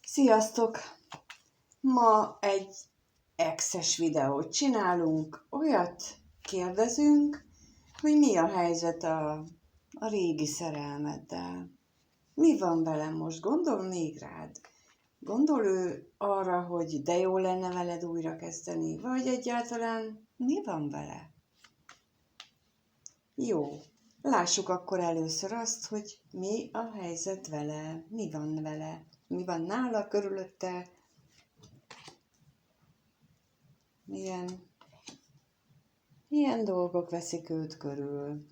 Sziasztok! Ma egy exes videót csinálunk, olyat kérdezünk, hogy mi a helyzet a régi szerelmeddel. Mi van velem most? Gondol még rád? Gondol ő arra, hogy de jó lenne veled újra kezdeni? Vagy egyáltalán mi van vele? Jó, lássuk akkor először azt, hogy mi a helyzet vele, mi van vele, mi van nála, körülötte, milyen dolgok veszik őt körül.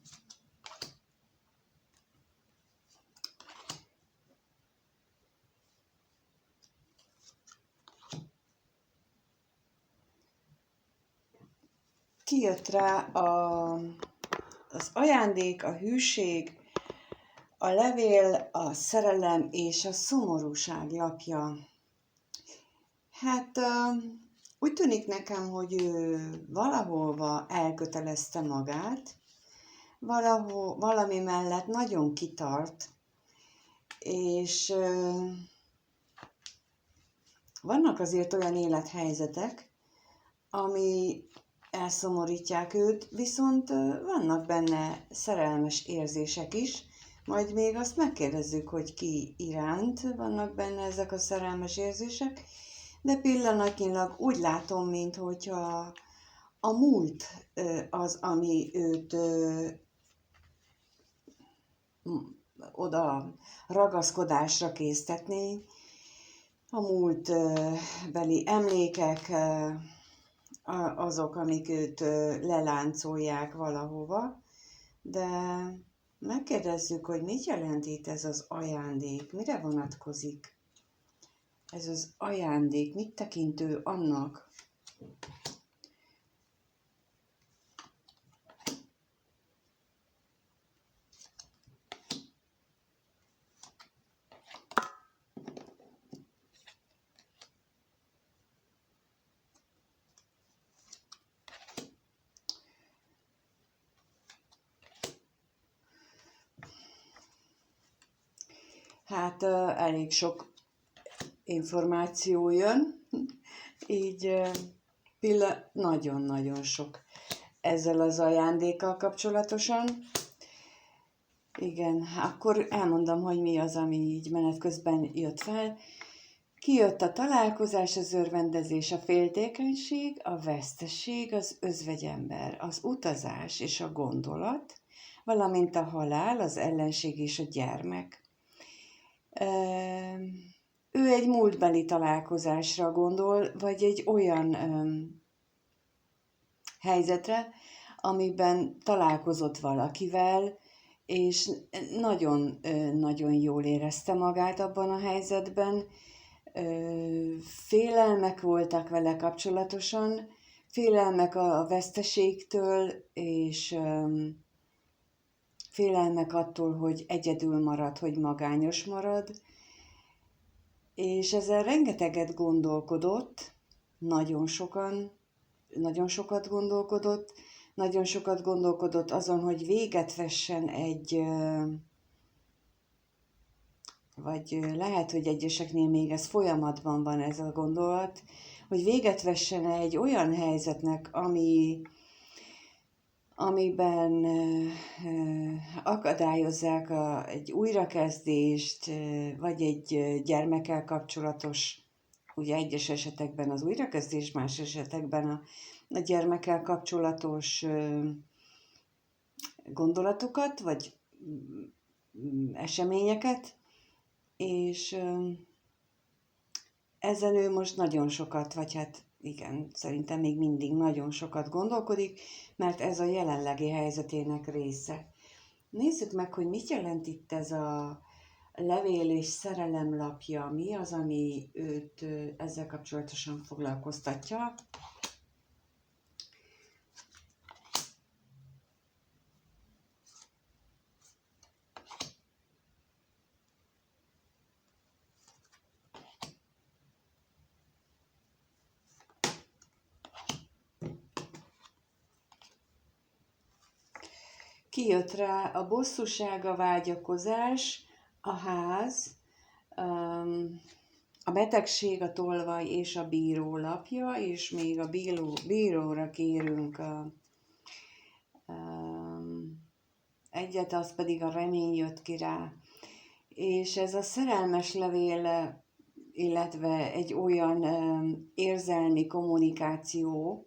Kijött rá az ajándék, a hűség, a levél, a szerelem és a szomorúság lapja. Hát úgy tűnik nekem, hogy ő valahova elkötelezte magát, valami mellett nagyon kitart, és vannak azért olyan élethelyzetek, ami elszomorítják őt, viszont vannak benne szerelmes érzések is, majd még azt megkérdezzük, hogy ki iránt vannak benne ezek a szerelmes érzések, de pillanatnyilag úgy látom, minthogyha a múlt az, ami őt oda ragaszkodásra késztetné, a múltbeli emlékek, azok, amik őt leláncolják valahova, de megkérdezzük, hogy mit jelent itt ez az ajándék, mire vonatkozik ez az ajándék, mit tekintő annak. Hát elég sok információ jön, így nagyon-nagyon sok ezzel az ajándékkal kapcsolatosan. Igen, akkor elmondom, hogy mi az, ami így menet közben jött fel. Kijött a találkozás, az örvendezés, a féltékenység, a veszteség, az özvegyember, az utazás és a gondolat, valamint a halál, az ellenség és a gyermek. Ő egy múltbeli találkozásra gondol, vagy egy olyan helyzetre, amiben találkozott valakivel, és nagyon jól érezte magát abban a helyzetben. Félelmek voltak vele kapcsolatosan, félelmek a veszteségtől, és félelmek attól, hogy egyedül marad, hogy magányos marad, és ezzel rengeteget gondolkodott, nagyon sokat gondolkodott azon, hogy véget vessen vagy lehet, hogy egyeseknél még ez folyamatban van ez a gondolat, hogy véget vessen egy olyan helyzetnek, amiben akadályozzák egy újrakezdést, vagy egy gyermekkel kapcsolatos, ugye egyes esetekben az újrakezdés, más esetekben a gyermekkel kapcsolatos gondolatokat, vagy eseményeket, és ezen ő most nagyon sokat, vagy hát igen, szerintem még mindig nagyon sokat gondolkodik, mert ez a jelenlegi helyzetének része. Nézzük meg, hogy mit jelent itt ez a levél és szerelem lapja, mi az, ami őt ezzel kapcsolatosan foglalkoztatja. Kijött rá a bosszúság, a vágyakozás, a ház, a betegség, a tolvaj és a bíró lapja, és még a bíróra kérünk egyet, az pedig a remény jött ki rá. És ez a szerelmes levél, illetve egy olyan érzelmi kommunikáció,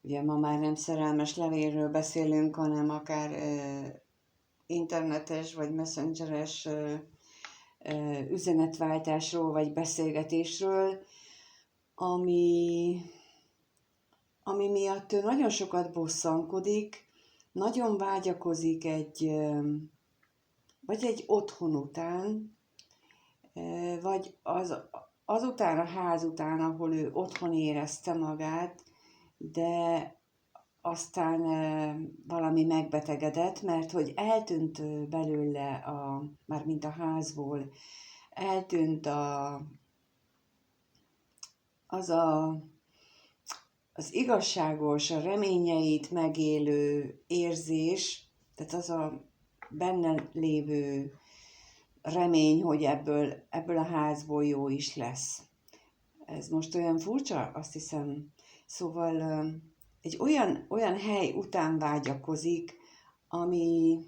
ugye ma már nem szerelmes levélről beszélünk, hanem akár internetes vagy messengeres üzenetváltásról vagy beszélgetésről, ami miatt ő nagyon sokat bosszankodik, nagyon vágyakozik vagy egy otthon után, vagy azután a ház után, ahol ő otthon érezte magát, de aztán valami megbetegedett, mert hogy eltűnt belőle, mármint a házból, eltűnt az igazságos, a reményeit megélő érzés, tehát az a benne lévő remény, hogy ebből a házból jó is lesz. Ez most olyan furcsa, azt hiszem. Szóval egy olyan hely után vágyakozik, ami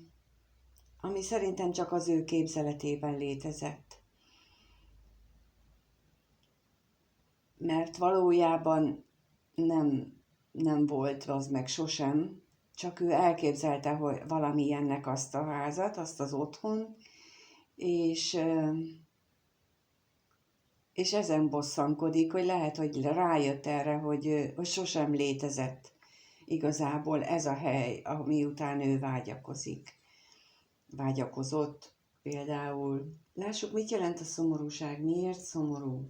szerintem csak az ő képzeletében létezett. Mert valójában nem volt az meg sosem, csak ő elképzelte, hogy valamilyennek azt a házat, azt az otthon, és ezen bosszankodik, hogy lehet, hogy rájött erre, hogy sosem létezett igazából ez a hely, ami után ő vágyakozott például. Lássuk, mit jelent a szomorúság, miért szomorú.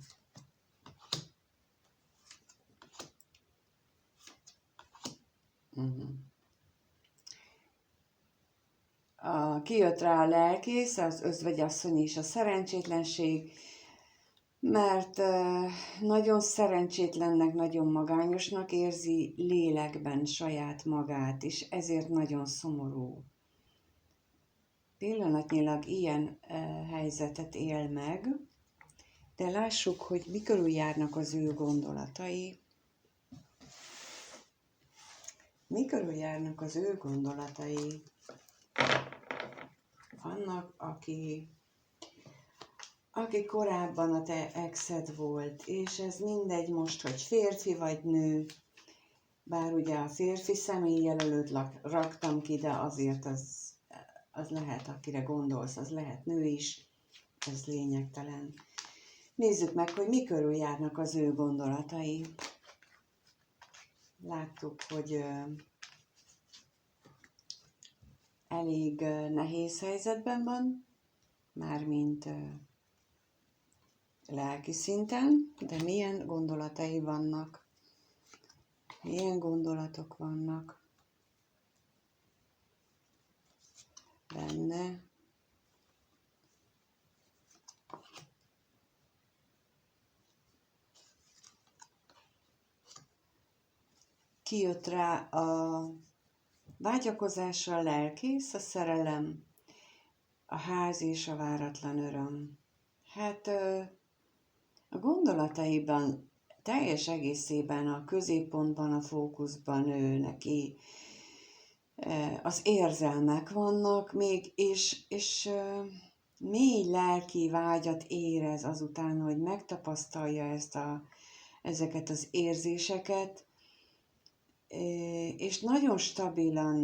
Kijött rá a lelkész, az özvegyasszony és a szerencsétlenség, mert nagyon szerencsétlennek, nagyon magányosnak érzi lélekben saját magát, és ezért nagyon szomorú. Pillanatnyilag ilyen helyzetet él meg, de lássuk, hogy mi körül járnak az ő gondolatai. Mi körül járnak az ő gondolatai? Annak, aki korábban a te exed volt, és ez mindegy most, hogy férfi vagy nő, bár ugye a férfi személyjelölőt raktam ki, de azért az lehet, akire gondolsz, az lehet nő is, ez lényegtelen. Nézzük meg, hogy mi körül járnak az ő gondolatai. Láttuk, hogy elég nehéz helyzetben van, mármint lelki szinten, de milyen gondolatai vannak, milyen gondolatok vannak benne. Kijött rá a vágyakozásra a lelkész, a szerelem, a ház és a váratlan öröm. Hát a gondolataiban teljes egészében a középpontban, a fókuszban ő neki az érzelmek vannak még, és mély lelki vágyat érez azután, hogy megtapasztalja ezeket az érzéseket, és nagyon stabilan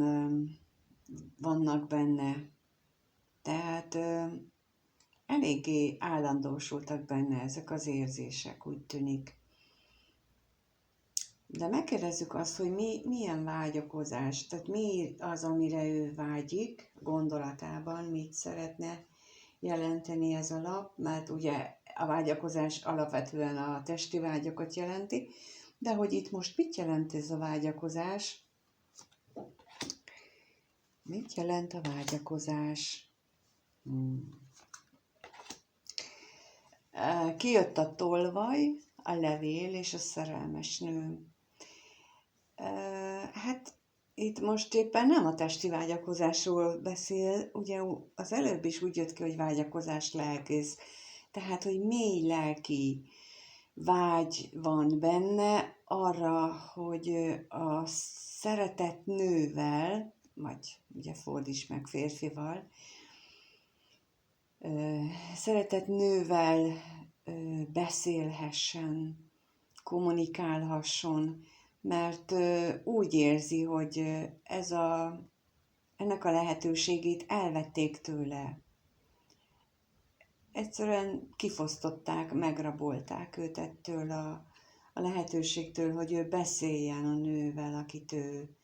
vannak benne. Tehát eléggé állandósultak benne ezek az érzések, úgy tűnik. De megkérdezzük azt, hogy milyen vágyakozás, tehát mi az, amire ő vágyik gondolatában, mit szeretne jelenteni ez a lap, mert ugye a vágyakozás alapvetően a testi vágyakat jelenti, de hogy itt most mit jelent ez a vágyakozás? Mit jelent a vágyakozás? Kijött a tolvaj, a levél és a szerelmes nő. Hát itt most éppen nem a testi vágyakozásról beszél, ugye az előbb is úgy jött ki, hogy vágyakozás lelkész. tehát, hogy mély lelki vágy van benne arra, hogy a szeretett nővel, vagy ugye fordíts meg férfival, szeretett nővel beszélhessen, kommunikálhasson, mert úgy érzi, hogy ennek a lehetőségét elvették tőle. Egyszerűen kifosztották, megrabolták őt ettől a lehetőségtől, hogy ő beszéljen a nővel, akit ő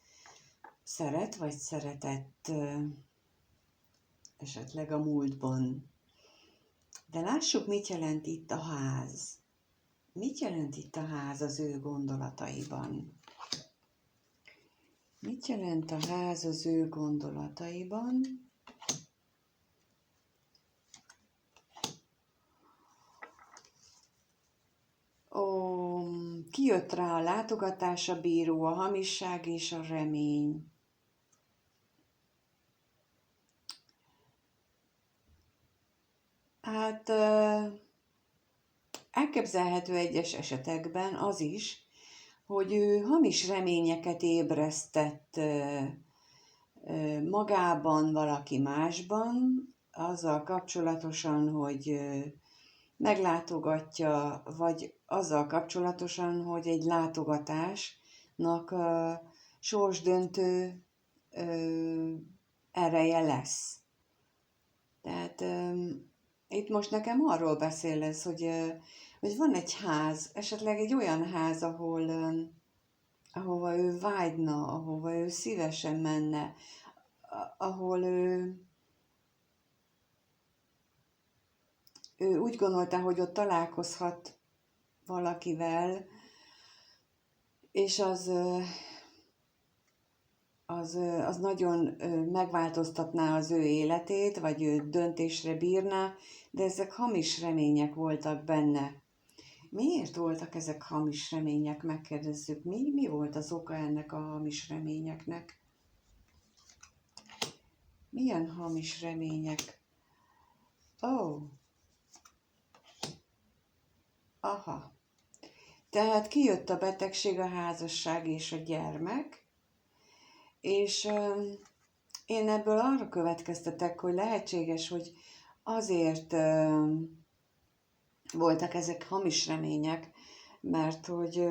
szeret, vagy szeretett esetleg a múltban. De lássuk, mit jelent itt a ház. Mit jelent itt a ház az ő gondolataiban? Mit jelent a ház az ő gondolataiban? Kijött rá a látogatás, a bíró, a hamisság és a remény. Hát elképzelhető egyes esetekben az is, hogy ő hamis reményeket ébresztett magában, valaki másban, azzal kapcsolatosan, hogy meglátogatja, vagy azzal kapcsolatosan, hogy egy látogatásnak sorsdöntő ereje lesz. Tehát itt most nekem arról beszél ez, hogy van egy ház, esetleg egy olyan ház, ahova ő vágyna, ahova ő szívesen menne, ahol ő úgy gondolta, hogy ott találkozhat valakivel, és az nagyon megváltoztatná az ő életét, vagy ő döntésre bírná, de ezek hamis remények voltak benne. Miért voltak ezek hamis remények? Megkérdezzük, mi volt az oka ennek a hamis reményeknek? Milyen hamis remények? Aha. Tehát kijött a betegség, a házasság és a gyermek, és én ebből arra következtetek, hogy lehetséges, hogy azért voltak ezek hamis remények, mert hogy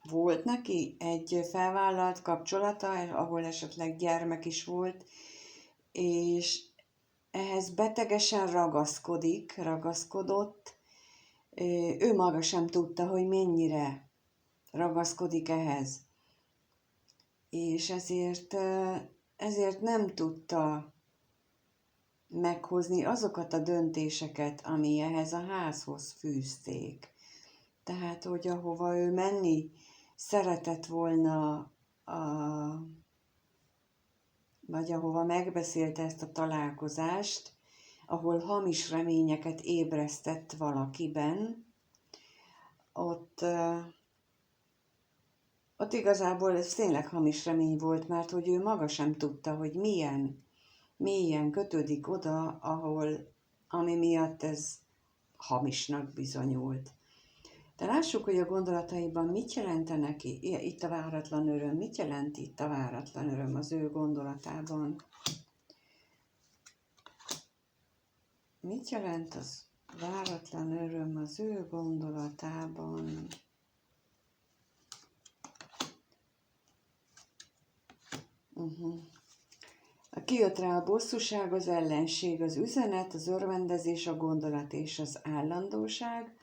volt neki egy felvállalt kapcsolata, ahol esetleg gyermek is volt, és ehhez betegesen ragaszkodott, ő maga sem tudta, hogy mennyire ragaszkodik ehhez. És ezért nem tudta meghozni azokat a döntéseket, ami ehhez a házhoz fűzték. Tehát, hogy ahova ő menni szeretett volna, vagy ahova megbeszélte ezt a találkozást, ahol hamis reményeket ébresztett valakiben, ott igazából ez tényleg hamis remény volt, mert hogy ő maga sem tudta, hogy mélyen kötődik oda, ami miatt ez hamisnak bizonyult. De lássuk, hogy a gondolataiban mit jelentenek itt a váratlan öröm, mit jelent itt a váratlan öröm az ő gondolatában. Mit jelent az váratlan öröm az ő gondolatában? Kijött rá a bosszúság, az ellenség, az üzenet, az örvendezés, a gondolat és az állandóság.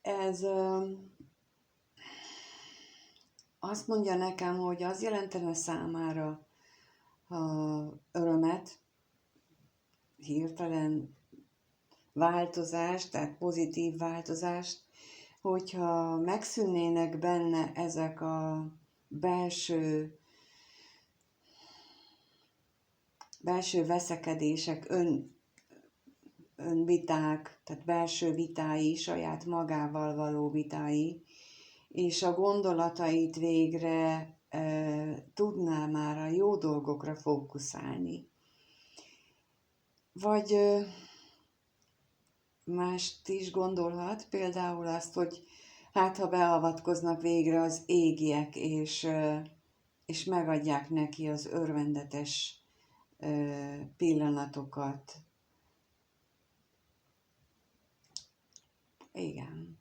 Ez azt mondja nekem, hogy az jelentene számára örömet, hirtelen változást, tehát pozitív változást, hogyha megszűnnének benne ezek a belső veszekedések, önviták, tehát belső vitái, saját magával való vitái, és a gondolatait végre tudná már a jó dolgokra fókuszálni. Vagy mást is gondolhat, például azt, hogy hát ha beavatkoznak végre az égiek, és megadják neki az örvendetes pillanatokat. Igen.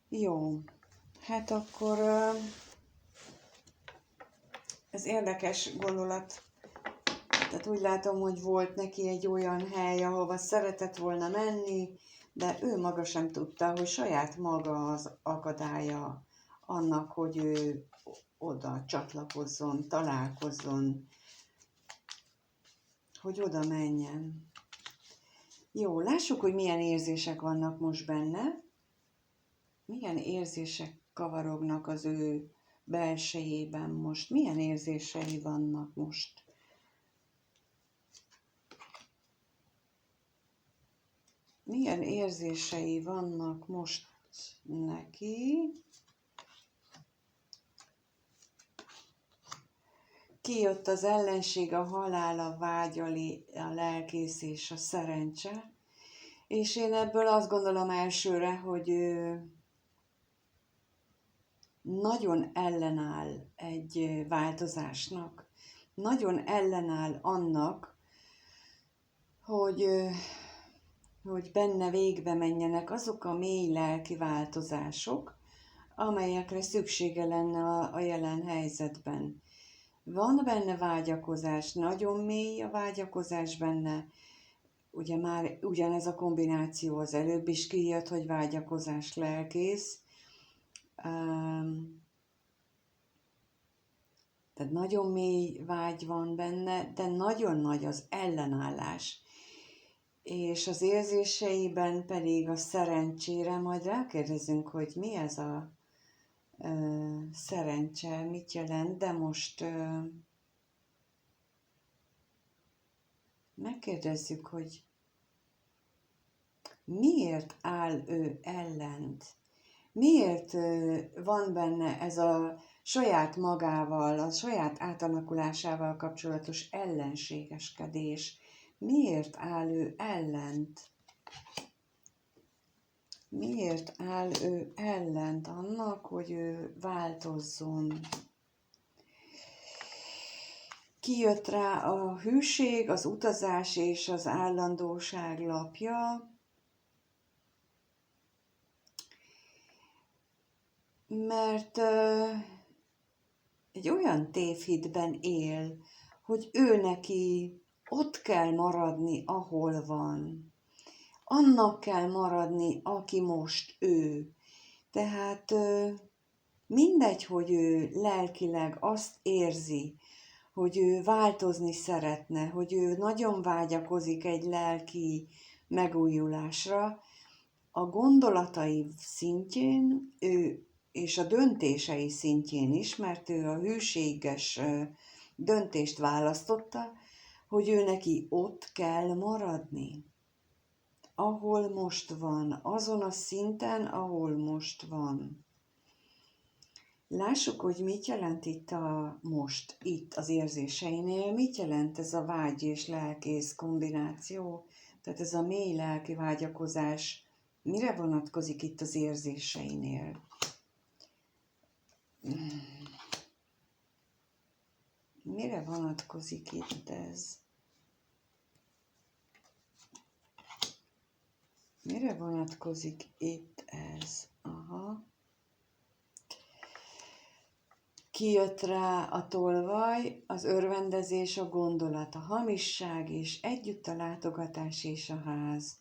Jó, hát akkor ez érdekes gondolat. Tehát úgy látom, hogy volt neki egy olyan hely, ahova szeretett volna menni, de ő maga sem tudta, hogy saját maga az akadálya annak, hogy ő oda csatlakozzon, találkozzon, hogy oda menjen. Jó, lássuk, hogy milyen érzések vannak most benne. Milyen érzések kavarognak az ő belsejében most. Milyen érzései vannak most. Milyen érzései vannak most neki? Kijött az ellenség, a halál, a vágy, a lelkész és a szerencse. És én ebből azt gondolom elsőre, hogy ő nagyon ellenáll egy változásnak. Nagyon ellenáll annak, hogy benne végbe menjenek azok a mély lelki változások, amelyekre szüksége lenne a jelen helyzetben. Van benne vágyakozás, nagyon mély a vágyakozás benne, ugye már ugyanez a kombináció az előbb is kijött, hogy vágyakozás, lelkész. Tehát nagyon mély vágy van benne, de nagyon nagy az ellenállás. És az érzéseiben pedig a szerencsére, majd rákérdezünk, hogy mi ez a szerencse, mit jelent, de most megkérdezzük, hogy miért áll ő ellent? Miért van benne ez a saját magával, a saját átalakulásával kapcsolatos ellenségeskedés? Miért áll ő ellent? Miért áll ő ellent annak, hogy ő változzon? Kijött rá a hűség, az utazás és az állandóság lapja, mert egy olyan tévhitben él, hogy ő neki ott kell maradni, ahol van. Annak kell maradni, aki most ő. Tehát mindegy, hogy ő lelkileg azt érzi, hogy ő változni szeretne, hogy ő nagyon vágyakozik egy lelki megújulásra, a gondolatai szintjén ő, és a döntései szintjén is, mert ő a hűséges döntést választotta, hogy ő neki ott kell maradni, ahol most van, azon a szinten, ahol most van. Lássuk, hogy mit jelent itt itt az érzéseinél, mit jelent ez a vágy és lelkész kombináció, tehát ez a mély lelki vágyakozás, mire vonatkozik itt az érzéseinél? Mire vonatkozik itt ez? Mire vonatkozik itt ez? Aha. Kijött rá a tolvaj, az örvendezés, a gondolat, a hamisság, és együtt a látogatás és a ház.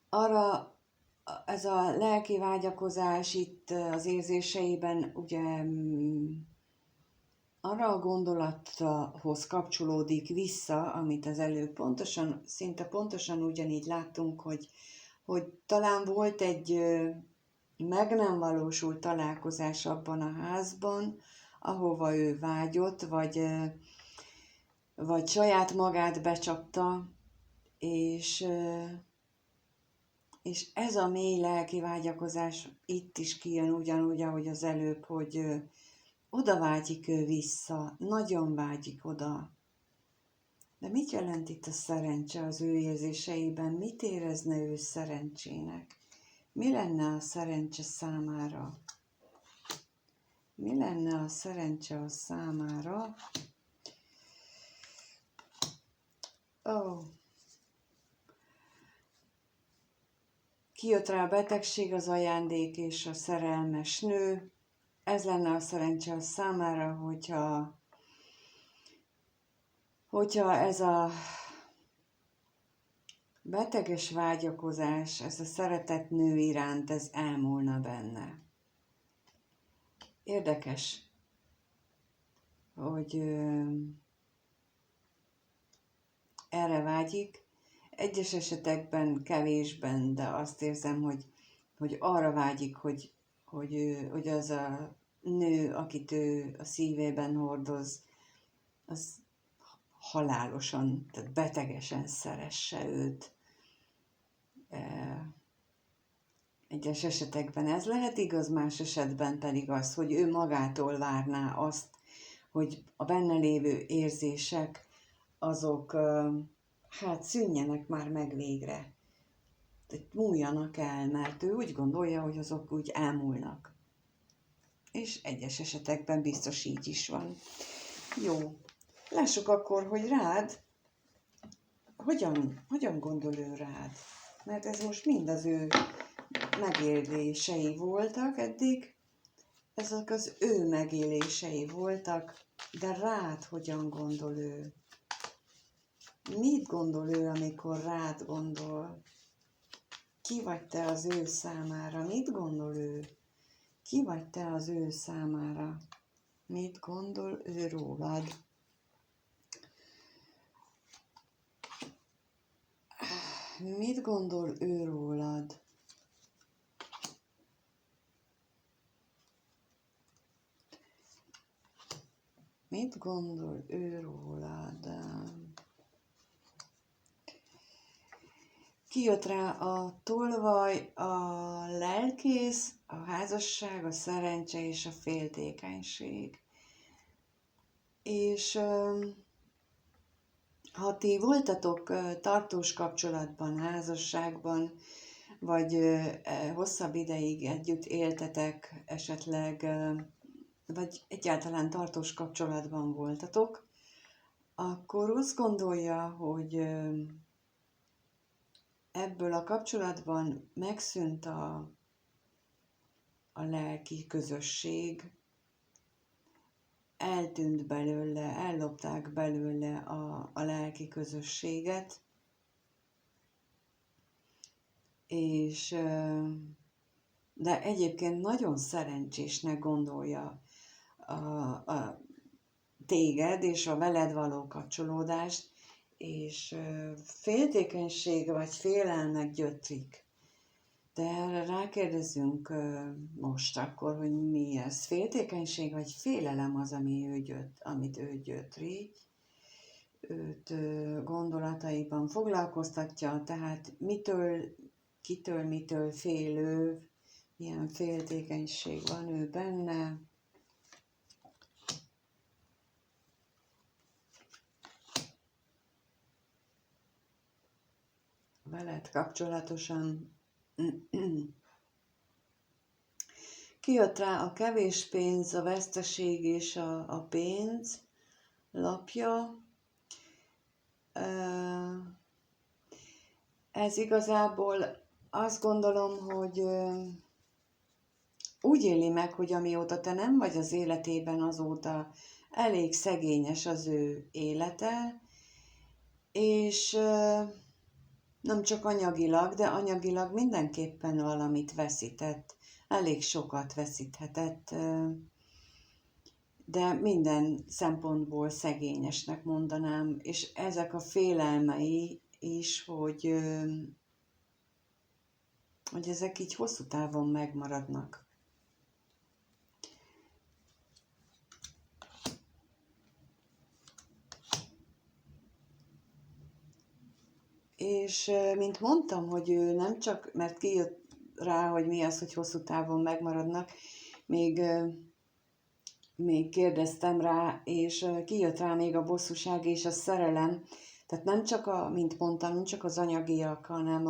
Arra ez a lelki vágyakozás itt az érzéseiben ugye arra a gondolathoz kapcsolódik vissza, amit az előbb szinte pontosan ugyanígy láttunk, hogy talán volt egy meg nem valósult találkozás abban a házban, ahova ő vágyott, vagy saját magát becsapta, és ez a mély lelki vágyakozás itt is kijön ugyanúgy, ahogy az előbb, hogy oda vágyik ő vissza, nagyon vágyik oda. De mit jelent itt a szerencse az ő érzéseiben? Mit érezne ő szerencsének? Mi lenne a szerencse számára? Mi lenne a szerencse a számára? Kijött rá a betegség, az ajándék és a szerelmes nő. Ez lenne a szerencse a számára, hogyha ez a beteges vágyakozás, ez a szeretett nő iránt, ez elmúlna benne. Érdekes, hogy erre vágyik. Egyes esetekben kevésben, de azt érzem, hogy arra vágyik, hogy az a nő, akit ő a szívében hordoz, az halálosan, tehát betegesen szeresse őt. Egyes esetekben ez lehet igaz, más esetben pedig az, hogy ő magától várná azt, hogy a benne lévő érzések, azok szűnjenek már meg végre. Tehát múljanak el, mert ő úgy gondolja, hogy azok úgy elmúlnak. És egyes esetekben biztos így is van. Jó, lássuk akkor, hogy rád, hogyan gondol ő rád? Mert ez most mind az ő megélései voltak eddig, ezek az ő megélései voltak, de rád hogyan gondol ő? Mit gondol ő, amikor rád gondol? Ki vagy te az ő számára? Mit gondol ő? Ki vagy te az ő számára? Mit gondol ő rólad? Mit gondol ő rólad? Mit gondol ő rólad? Kijött rá a tolvaj, a lelkész, a házasság, a szerencse és a féltékenység. És ha ti voltatok tartós kapcsolatban, házasságban, vagy hosszabb ideig együtt éltetek esetleg, vagy egyáltalán tartós kapcsolatban voltatok, akkor azt gondolja, hogy ebből a kapcsolatban megszűnt a lelki közösség, eltűnt belőle, ellopták belőle a lelki közösséget, és de egyébként nagyon szerencsésnek gondolja a téged és a veled való kapcsolódást, és féltékenység vagy félelmek gyötrik. De erre rákérdezünk most akkor, hogy mi ez? Féltékenység vagy félelem az, amit ő gyötrik, őt gondolataiban foglalkoztatja, tehát mitől fél ő, milyen féltékenység van ő benne. Veled kapcsolatosan kijött rá a kevés pénz, a veszteség és a pénz lapja. Ez igazából azt gondolom, hogy úgy éli meg, hogy amióta te nem vagy az életében, azóta elég szegényes az ő élete, és nem csak anyagilag, de anyagilag mindenképpen valamit veszített, elég sokat veszíthetett, de minden szempontból szegényesnek mondanám, és ezek a félelmei is, hogy ezek így hosszú távon megmaradnak. És mint mondtam, hogy ő nem csak, mert kijött rá, hogy mi az, hogy hosszú távon megmaradnak, még még kérdeztem rá, és kijött rá még a bosszúság és a szerelem. Tehát nem csak mint mondtam, nem csak az anyagiak, hanem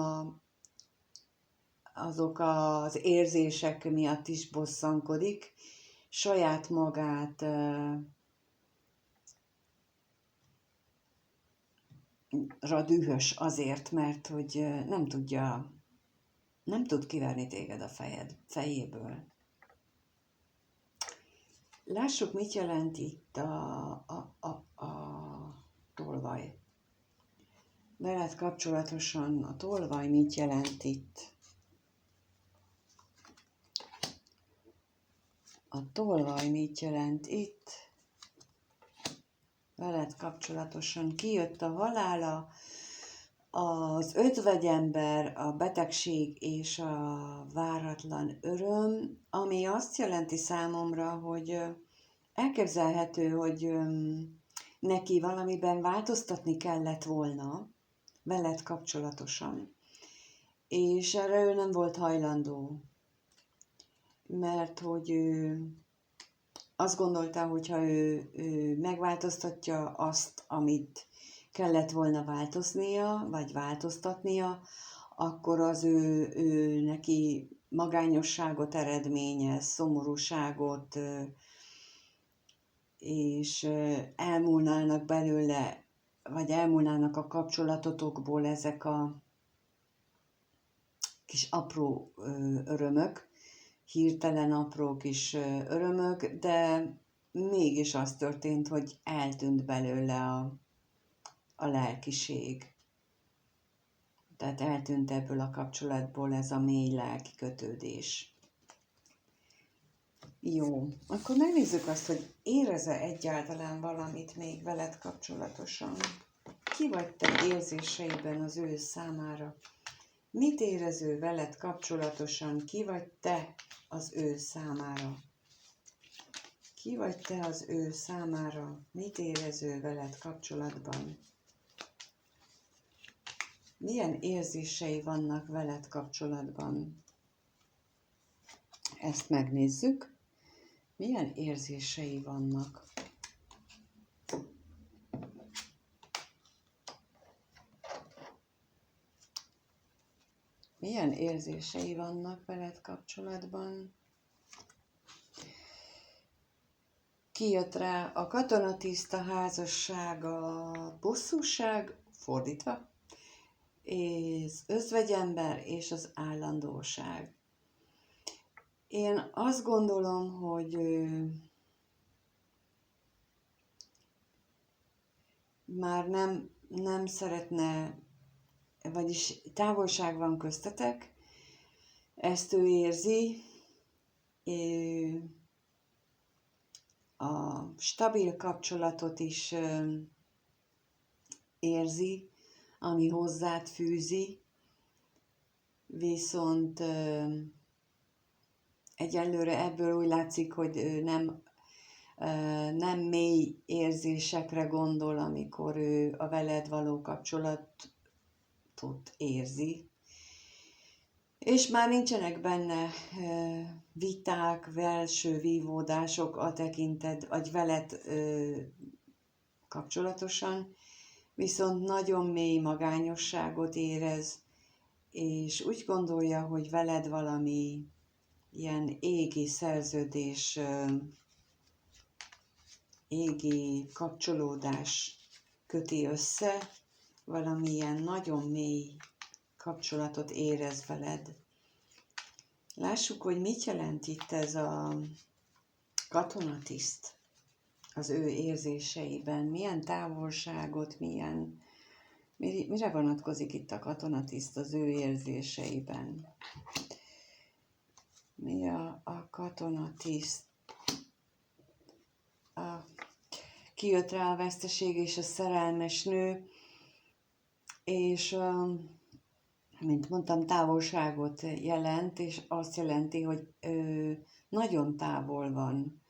azok az érzések miatt is bosszankodik, saját magát dühös azért, mert hogy nem tud kiverni téged a fejéből. Lássuk, mit jelent itt a tolvaj. Veled kapcsolatosan a tolvaj mit jelent itt? A tolvaj mit jelent itt? Veled kapcsolatosan kijött a halála, az özvegyember, a betegség és a váratlan öröm, ami azt jelenti számomra, hogy elképzelhető, hogy neki valamiben változtatni kellett volna veled kapcsolatosan, és erre ő nem volt hajlandó, mert hogy ő azt gondolta, hogyha ő megváltoztatja azt, amit kellett volna változnia, vagy változtatnia, akkor az ő neki magányosságot eredményez, szomorúságot, és elmúlnának belőle, vagy elmúlnának a kapcsolatotokból ezek a kis apró örömök, hirtelen apró kis örömök, de mégis az történt, hogy eltűnt belőle a lelkiség. Tehát eltűnt ebből a kapcsolatból ez a mély lelki kötődés. Jó, akkor megnézzük azt, hogy érez-e egyáltalán valamit még veled kapcsolatosan. Ki vagy te érzéseiben az ő számára? Mit érez ő veled kapcsolatosan? Ki vagy te az ő számára? Ki vagy te az ő számára? Mit érez ő veled kapcsolatban? Milyen érzései vannak veled kapcsolatban? Ezt megnézzük. Milyen érzései vannak? Milyen érzései vannak veled kapcsolatban? Kijött rá a katonatiszt, a házasság, a bosszúság, fordítva, és özvegyember és az állandóság. Én azt gondolom, hogy már nem szeretne, vagyis távolság van köztetek, ezt ő érzi, a stabil kapcsolatot is érzi, ami hozzád fűzi, viszont egyelőre ebből úgy látszik, hogy ő nem mély érzésekre gondol, amikor ő a veled való kapcsolatot érzi, és már nincsenek benne viták, belső vívódások a tekintet, vagy veled kapcsolatosan, viszont nagyon mély magányosságot érez, és úgy gondolja, hogy veled valami ilyen égi szerződés, égi kapcsolódás köti össze, valamilyen nagyon mély kapcsolatot érez veled. Lássuk, hogy mit jelent itt ez a katonatiszt az ő érzéseiben, milyen távolságot, mire vonatkozik itt a katonatiszt az ő érzéseiben. Mi a katonatiszt? Kijött rá a veszteség és a szerelmes nő, és mint mondtam, távolságot jelent, és azt jelenti, hogy nagyon távol van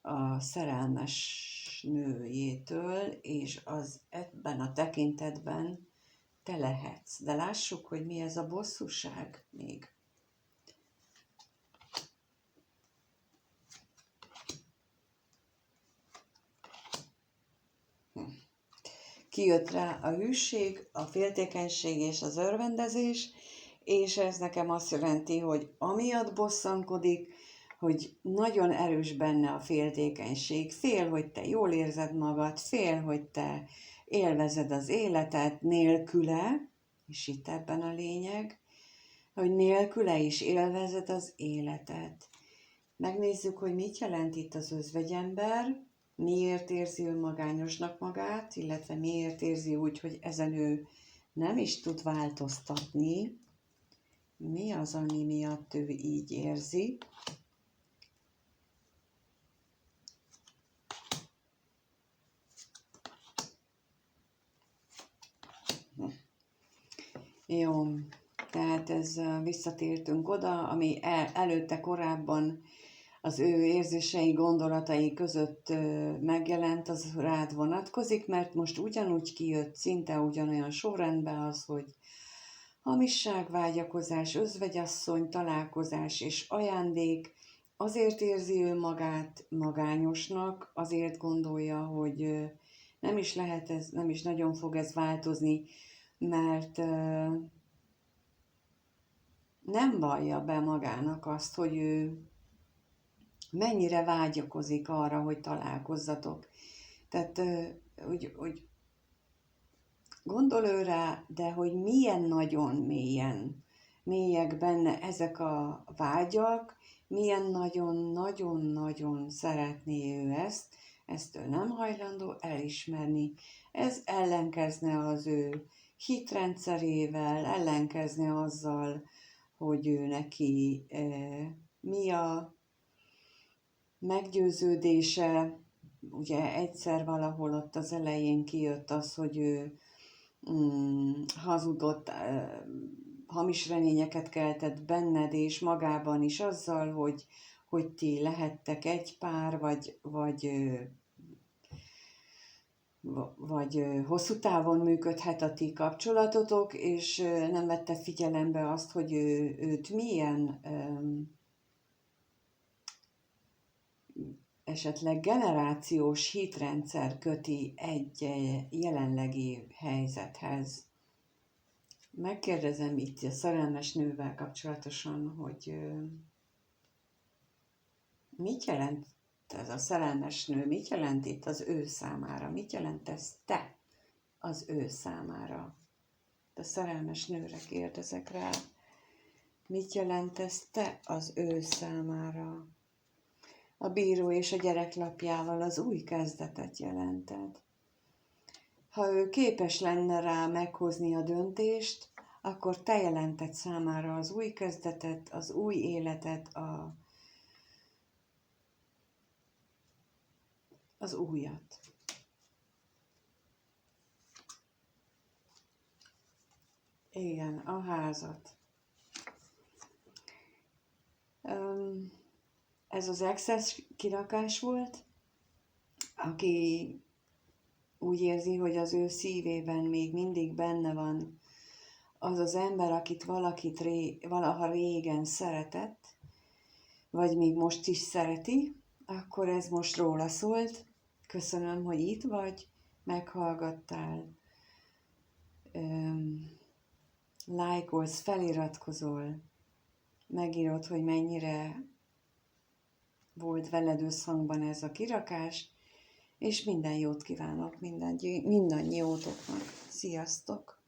a szerelmes nőjétől, és az ebben a tekintetben te lehetsz. De lássuk, hogy mi ez a bosszúság még. kijött rá a hűség, a féltékenység és az örvendezés, és ez nekem azt jelenti, hogy amiatt bosszankodik, hogy nagyon erős benne a féltékenység, fél, hogy te jól érzed magad, fél, hogy te élvezed az életet nélküle, és itt ebben a lényeg, hogy nélküle is élvezed az életet. Megnézzük, hogy mit jelent itt az özvegyember, miért érzi ő magányosnak magát, illetve miért érzi úgy, hogy ezen ő nem is tud változtatni. Mi az, ami miatt ő így érzi? Jó, tehát ez visszatértünk oda, ami előtte korábban az ő érzései, gondolatai között megjelent, az rád vonatkozik, mert most ugyanúgy kijött, szinte ugyanolyan sorrendben az, hogy hamisság, vágyakozás, özvegyasszony, találkozás és ajándék. Azért érzi ő magát magányosnak, azért gondolja, hogy nem is lehet ez, nem is nagyon fog ez változni, mert nem vallja be magának azt, hogy ő mennyire vágyakozik arra, hogy találkozzatok. Tehát úgy gondol ő rá, de hogy milyen nagyon mélyek benne ezek a vágyak, milyen nagyon-nagyon-nagyon szeretné ő ezt ő nem hajlandó elismerni. Ez ellenkezne az ő hitrendszerével, ellenkezne azzal, hogy ő neki mi a meggyőződése. Ugye egyszer valahol ott az elején kijött az, hogy ő hazudott, hamis reményeket keltett benned és magában is azzal, hogy ti lehettek egy pár, vagy hosszú távon működhet a ti kapcsolatotok, és nem vette figyelembe azt, hogy őt milyen esetleg generációs hitrendszer köti egy jelenlegi helyzethez. Megkérdezem itt a szerelmes nővel kapcsolatosan, hogy mit jelent ez a szerelmes nő, mit jelent itt az ő számára, mit jelent ez te az ő számára. A szerelmes nőre kérdezek rá, mit jelent ez te az ő számára. A bíró és a gyereklapjával az új kezdetet jelented. Ha ő képes lenne rá meghozni a döntést, akkor te jelented számára az új kezdetet, az új életet, az újat. Igen, a házat. Ez az excess kirakás volt, aki úgy érzi, hogy az ő szívében még mindig benne van az az ember, akit valaha régen szeretett, vagy még most is szereti, akkor ez most róla szólt. Köszönöm, hogy itt vagy, meghallgattál, lájkolsz, feliratkozol, megírod, hogy mennyire volt veled összhangban ez a kirakás, és minden jót kívánok mindannyiótoknak. Sziasztok!